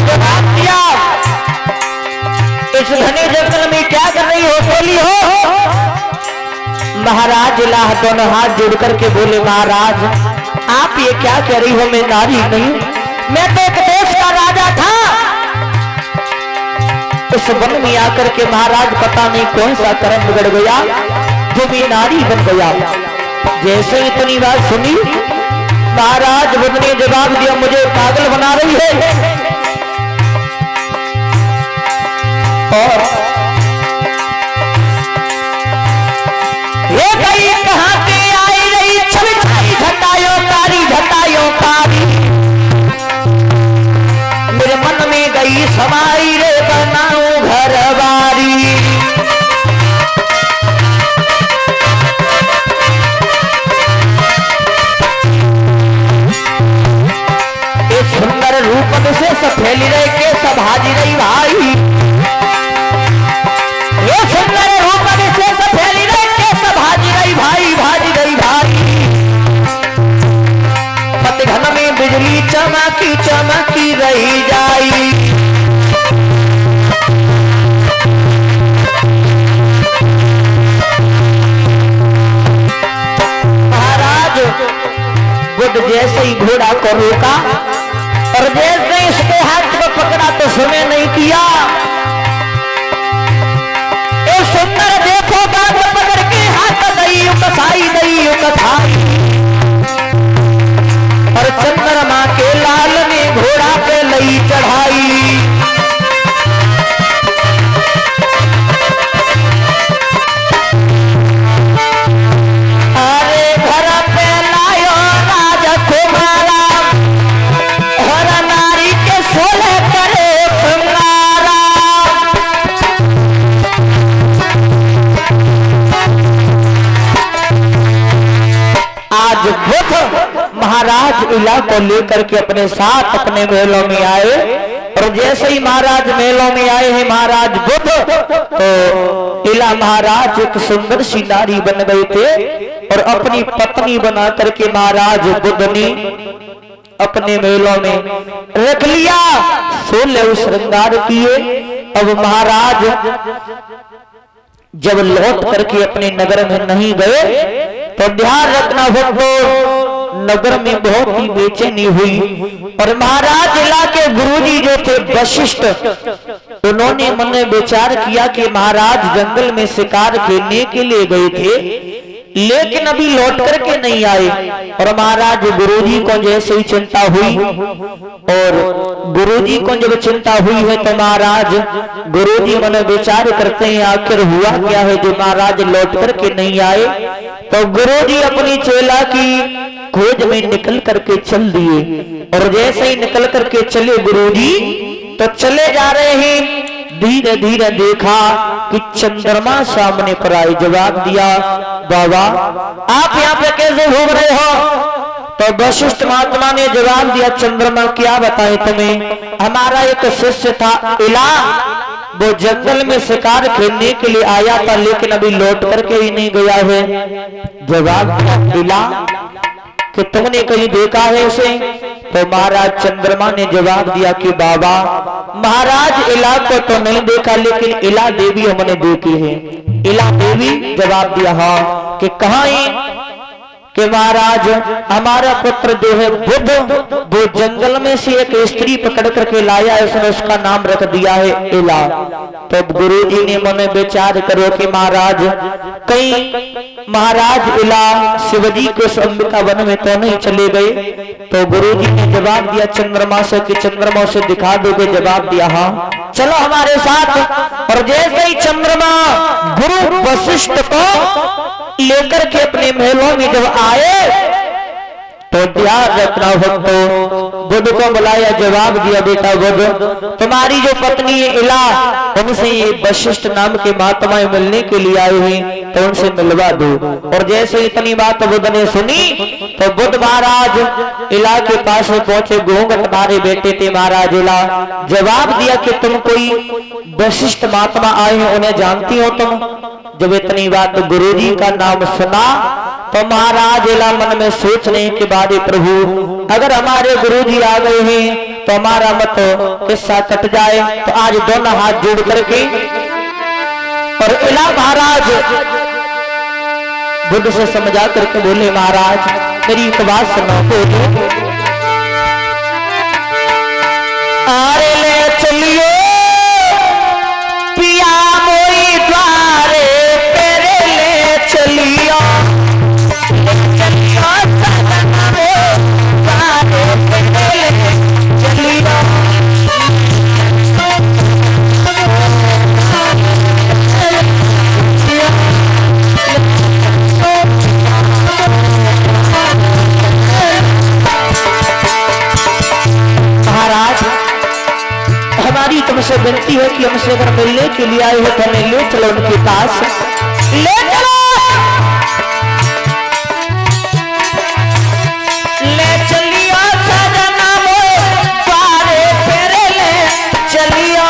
जवाब दिया, इस घने जंगल में क्या कर रही हो? बोली हो। महाराज इला दोनों हाथ जोड़ करके बोले, महाराज आप ये क्या कह रही हो? मैं नारी नहीं, मैं तो एक देश का राजा था। इस वन में आकर के महाराज पता नहीं कौन सा कर्म बिगड़ गया जो मैं नारी बन गया। जैसे इतनी बात सुनी, महाराज बुद्ध ने जवाब दिया, मुझे पागल बना रही है। और ये गई कहां पे आई रही, छवि झटायो कारी, मेरे मन में गई समाई रे, बनाऊं घर बारी। इस सुंदर रूप से सफेली रहे के सब हाजी रही भाई, ये सुंदर रूप से सफेली रहे के सब हाजी रही भाई, भाजी रही भाई। पतघन में बिजली चमकी रही जाई। महाराज बुद्ध जैसे ही घोड़ा को रोका और जैसे इसके हाथ को पकड़ा तो समय नहीं किया। ये सुंदर देखो बात पकड़ के हाथ दई कसाई और चंद्रमा के लाल ने घोड़ा पे लई चढ़ाई। अरे घर पे लायो राजकुमारा, हर नारी के सोले करे श्रृंगारा। आज बुद्ध महाराज इला को लेकर के अपने साथ अपने महलों में आए और जैसे ही महाराज महलों में आए हैं महाराज बुद्ध, तो इला महाराज एक सुंदर सी नारी बन गए थे और अपनी पत्नी बना करके महाराज बुद्ध ने अपने महलों में रख लिया, 16 श्रृंगार किए। अब महाराज जब लौट करके अपने नगर में नहीं गए तो ध्यान रखना भक्तों, नगर में बहुत ही बेचैनी हुई और महाराज इला के गुरुजी जो थे वशिष्ठ, उन्होंने मन में विचार किया कि महाराज जंगल में शिकार खेलने के लिए गए थे लेकिन अभी लौट करके नहीं आए। और महाराज गुरुजी को जैसे ही चिंता हुई और गुरुजी को जब चिंता हुई है तो महाराज गुरुजी मन विचार करते हैं आखिर हुआ क्या है जो महाराज लौट करके नहीं आए। तो गुरुजी अपनी चेला की खोज में निकल करके चल दिए और जैसे ही निकल करके चले गुरुजी तो चले जा रहे हैं, धीरे धीरे देखा कि चंद्रमा सामने पर आए। जवाब दिया, बाबा आप यहाँ पे कैसे घूम रहे हो? तो वशिष्ठ महात्मा ने जवाब दिया, चंद्रमा क्या बताएं तुम्हें, हमारा एक शिष्य था इला, वो जंगल में शिकार खेलने के लिए आया था लेकिन अभी लौट करके ही नहीं गया है। जवाब दिया, इला कि तुमने कहीं देखा है उसे? तो महाराज चंद्रमा ने जवाब दिया कि बाबा महाराज इला को तो नहीं देखा लेकिन इला देवी हमने देखी है। इला देवी? जवाब दिया हाँ। कि कहाँ है? कि महाराज हमारा पुत्र जो है बुद्ध, वो जंगल में से एक स्त्री पकड़ करके लाया है, उसने उसका नाम रख दिया है इला। तो गुरुजी ने मन में विचार करो कि महाराज कहीं महाराज इला शिवजी को अंबिका वन में तो नहीं चले गए? तो गुरुजी ने जवाब दिया चंद्रमा से कि चंद्रमा से दिखा दोगे? जवाब दिया हाँ, चलो हमारे साथ। और जैसे ही चंद्रमा गुरु वशिष्ठ को लेकर के अपने महलों में जब आए तो ध्यान रखना भक्तों, बुद्ध को बुलाया। जवाब दिया, बेटा बुद्ध तुम्हारी जो पत्नी है इला, उनसे ये वशिष्ठ नाम के महात्मा मिलने के लिए आए हैं तो उनसे मिलवा दो। और जैसे इतनी बात बुद्ध ने सुनी तो बुद्ध महाराज इला के पास पहुंचे। घूंघट मारे बैठे थे महाराज इला। जवाब दिया कि तुम कोई वशिष्ठ महात्मा आए हैं, उन्हें जानती हो तुम? जब इतनी बात गुरुजी का नाम सुना तो महाराज इला मन में सोचने के बाद प्रभु अगर हमारे गुरुजी आ गए हैं तो हमारा मत किस्सा कट जाए। तो आज दोनों हाथ जोड़ करके और इला महाराज बुद्ध से समझा करके बोले, महाराज मेरी एक बात सुनो। बोलो। अरे ले चलियो पिया मोई द्वारे तेरे ले चलियो, चलियो सजना रे द्वारे तेरे ले चलियो। हमारी तुमसे विनती है कि हमसे अगर मिलने के लिए आए हो तो हमें ले चलो उनके पास, ले चलो, ले चलियो सजना मोए द्वारे तेरे ले चलियो।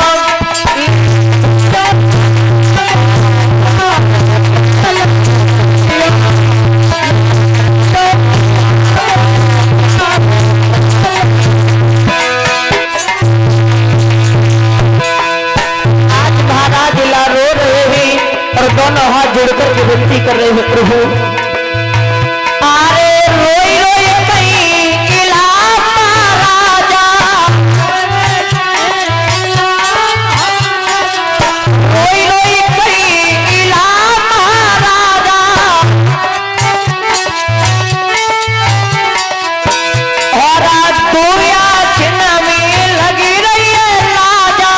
दोनों हाथ जोड़कर के विनती कर रहे हो, प्रभु अरे रोई रोई कहीं इला महाराजा, रोई रोई कहीं इला महाराजा, और आज दुनिया चिन्ह में लगी रही है राजा।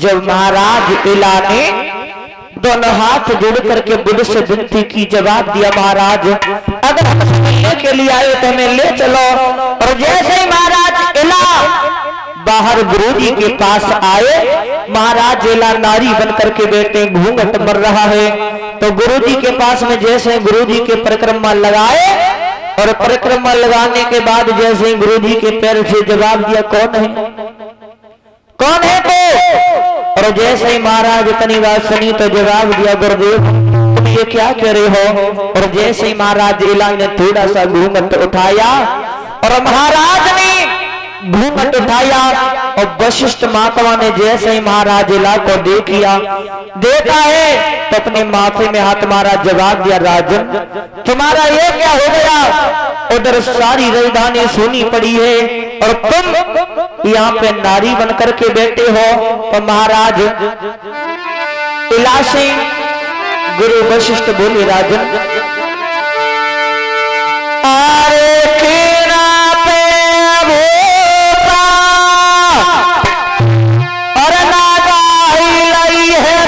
जब महाराज इला ने दोनों हाथ जोड़ करके बुद्ध से विनती की, जवाब दिया, महाराज अगर हम मिलने के लिए आए तो हमें ले चलो। और जैसे ही महाराज इला बाहर गुरुजी के पास आए, महाराज इला नारी बन करके बैठे, घूंघट भर रहा है। तो गुरुजी के पास में जैसे गुरुजी के परिक्रमा लगाए और परिक्रमा लगाने के बाद जैसे ही गुरुजी के पैर से जवाब दिया, कौन है, कौन है तो? और जैसे ही महाराज इतनी बात सुनी तो जवाब दिया, गुरुदेव तुम ये क्या कह रहे हो? और जैसे ही महाराज इला ने थोड़ा सा घूंघट उठाया और महाराज ने घूंघट उठाया और वशिष्ठ महात्मा ने जैसे ही महाराज इला को देखा है तो अपने माथे में हाथ मारा, जवाब दिया, राजन तुम्हारा ये क्या हो गया? उधर सारी राजधानी सोनी पड़ी है और तुम यहाँ पे नारी बन करके बैठे हो। तो महाराज इला से गुरु वशिष्ठ बोले, राजन अरे केरा पे भूपा और नागाई लाई है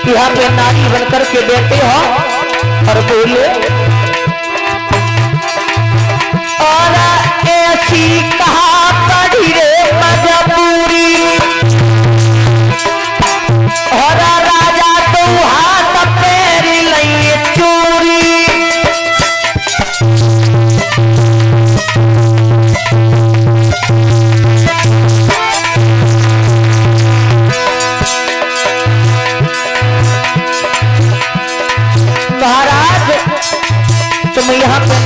यहाँ पे नारी बनकर के बैठे हो और बोले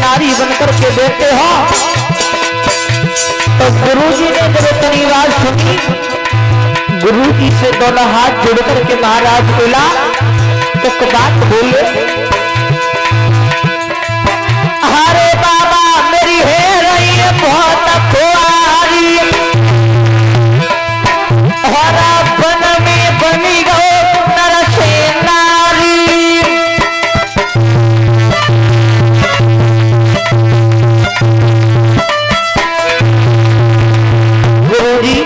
नारी बनकर के बैठे हो। तो गुरुजी ने जब इतनी बात सुनी, गुरुजी से दोनों हाथ जोड़ करके महाराज बोला, एक बात बोले, अरे बाबा मेरी है रही है बहुत खुआरी, हरा बन में बनी गो नर से नारी। गुरुजी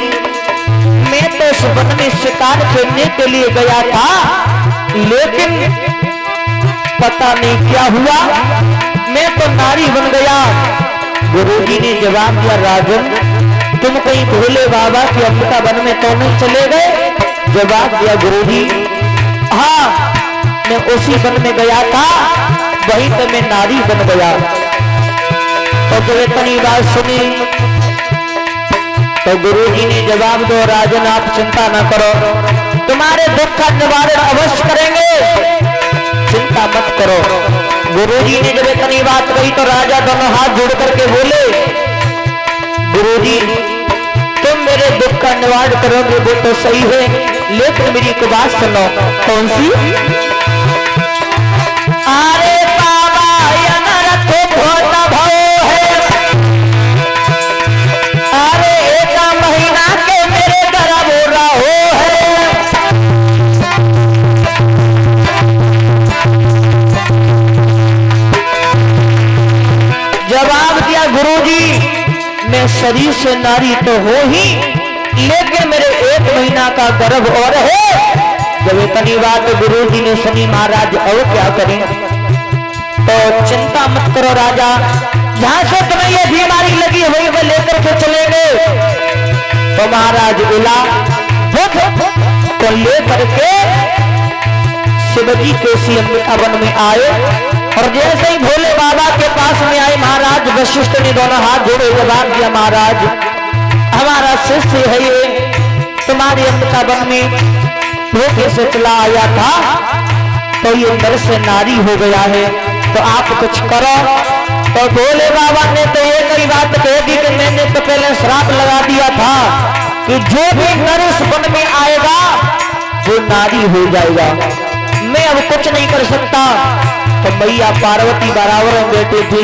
मैं तो इस वन में शिकार करने के लिए गया था, लेकिन पता नहीं क्या हुआ, मैं तो नारी बन गया। गुरुजी ने जवाब दिया, राजन तुम कहीं भोले बाबा की अंबिका वन में तो नहीं चले गए? जवाब दिया गुरुजी, हाँ मैं उसी वन में गया था, वहीं तो मैं नारी बन गया। तो जब इतनी बात सुनी तो गुरुजी ने जवाब दो, राजन आप चिंता न करो, तुम्हारे दुख का निवारण अवश्य करेंगे, चिंता मत करो। गुरुजी ने जब इतनी बात कही तो राजा दोनों हाथ जोड़ करके बोले, गुरुजी तुम मेरे दुख का निवारण करोगे वो तो सही है, लेकिन मेरी एक बात सुनो। कौन सी? अरे बाबा अनरथ बहुत भव है, अरे एक महीना के मेरे गर्भ रहो है। जवाब दिया गुरुजी, मैं शरीर से नारी तो हो ही, लेकिन मेरे एक महीना का गर्भ और है। जब इतनी बात गुरुजी ने सुनी, महाराज और क्या करें? तो चिंता मत करो राजा, जहां से तुम्हें ये बीमारी लगी हुई वो लेकर के चलेंगे। तो महाराज बोला तो लेकर के शिवजी के सी अंबिका वन में आए, और जैसे ही भोले बाबा के पास में आए, महाराज वशिष्ठ ने दोनों हाथ जोड़े, जवाब दिया, महाराज हमारा शिष्य है ये, तुम्हारी अंबिका वन में धोखे से चला आया था, तो ये नर से नारी हो गया है, तो आप कुछ करो। तो भोले बाबा ने तो ये कई बात कह दी कि मैंने तो पहले श्राप लगा दिया था कि जो भी नर इस वन में आएगा वो नारी हो जाएगा, मैं अब कुछ नहीं कर सकता। तो मैया पार्वती बराबर बैठी थी,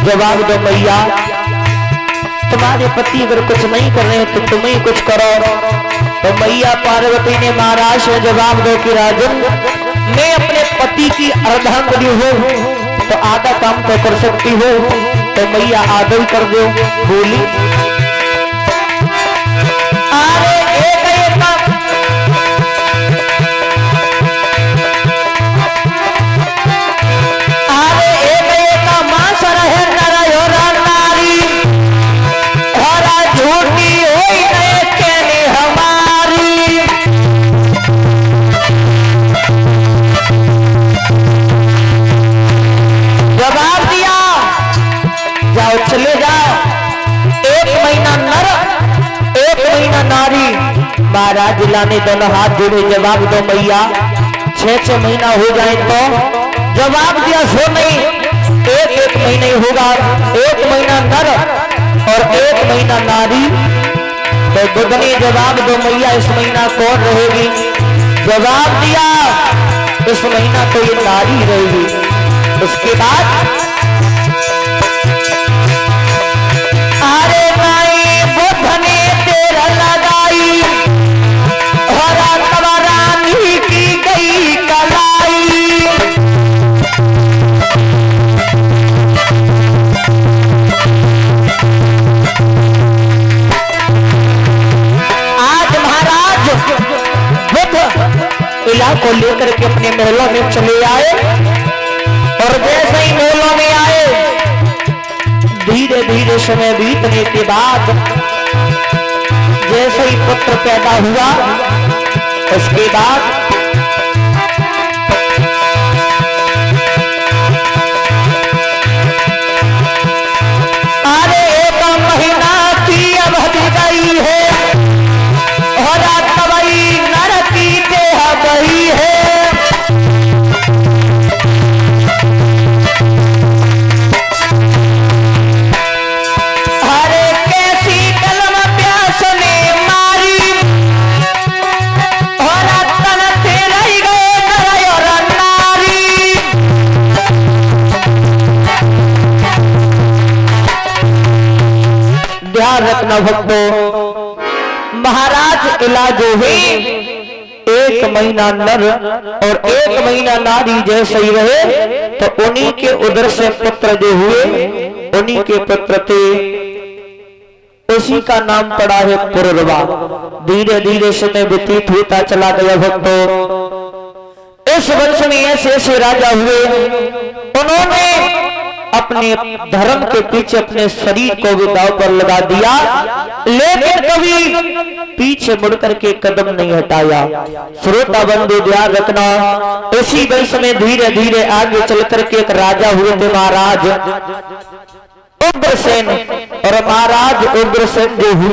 जवाब दो मैया तुम्हारे पति अगर कुछ नहीं कर रहे तो तुम ही कुछ करो। तो मैया पार्वती ने महाराज से जवाब दो कि राजन मैं अपने पति की अर्धांगिनी हूँ, तो आधा काम तो कर सकती हो, तो मैया आधा ही कर दो। बोली अरे एक मासर है नर नारी, हरा झूठी हुई नहीं कहने हमारी। जवाब दिया, जाओ चले जाओ, एक महीना नर एक महीना नारी। महाराज लाने दोनों हाथ जोड़े, जवाब दो मैया 6-6 महीना हो जाए तो? जवाब दिया सो नहीं, एक महीना ही होगा, 1 महीना नर और 1 महीना नारी। तो दुगनी जवाब दो मैया इस महीना कौन रहेगी? जवाब दिया इस महीना तो ये नारी रहेगी। उसके बाद अरे नाई बुधने तेरा लगाई, हरा तवरानी की गई कलाई। आज महाराज बुध इला को लेकर के अपने महलों में चले आए, और जैसे ही महलों में आए धीरे धीरे समय बीतने के बाद जैसे ही पुत्र पैदा हुआ, उसके बाद अरे 1 महीना की अवधि गई है, और तवई नर की देह गई है। ध्यान रखना भक्तों, महाराज इलाज हुए 1 महीना नर और 1 महीना नारी जैसे ही रहे तो उन्हीं के उदर से पुत्र जो हुए उन्हीं के पुत्र थे, उसी का नाम पड़ा है पुरुरवा। धीरे धीरे समय व्यतीत होता चला गया भक्तों। इस वंश में ऐसे ऐसे राजा हुए, उन्होंने अपने धर्म के पीछे अपने शरीर को भी दांव पर लगा दिया, लेकिन कभी पीछे मुड़कर के कदम नहीं हटाया। श्रोता बंधु ध्यान रखना, इसी वंश में धीरे धीरे आगे चल करके एक राजा हुए थे महाराज उग्रसेन, और महाराज उग्रसेन जो हुए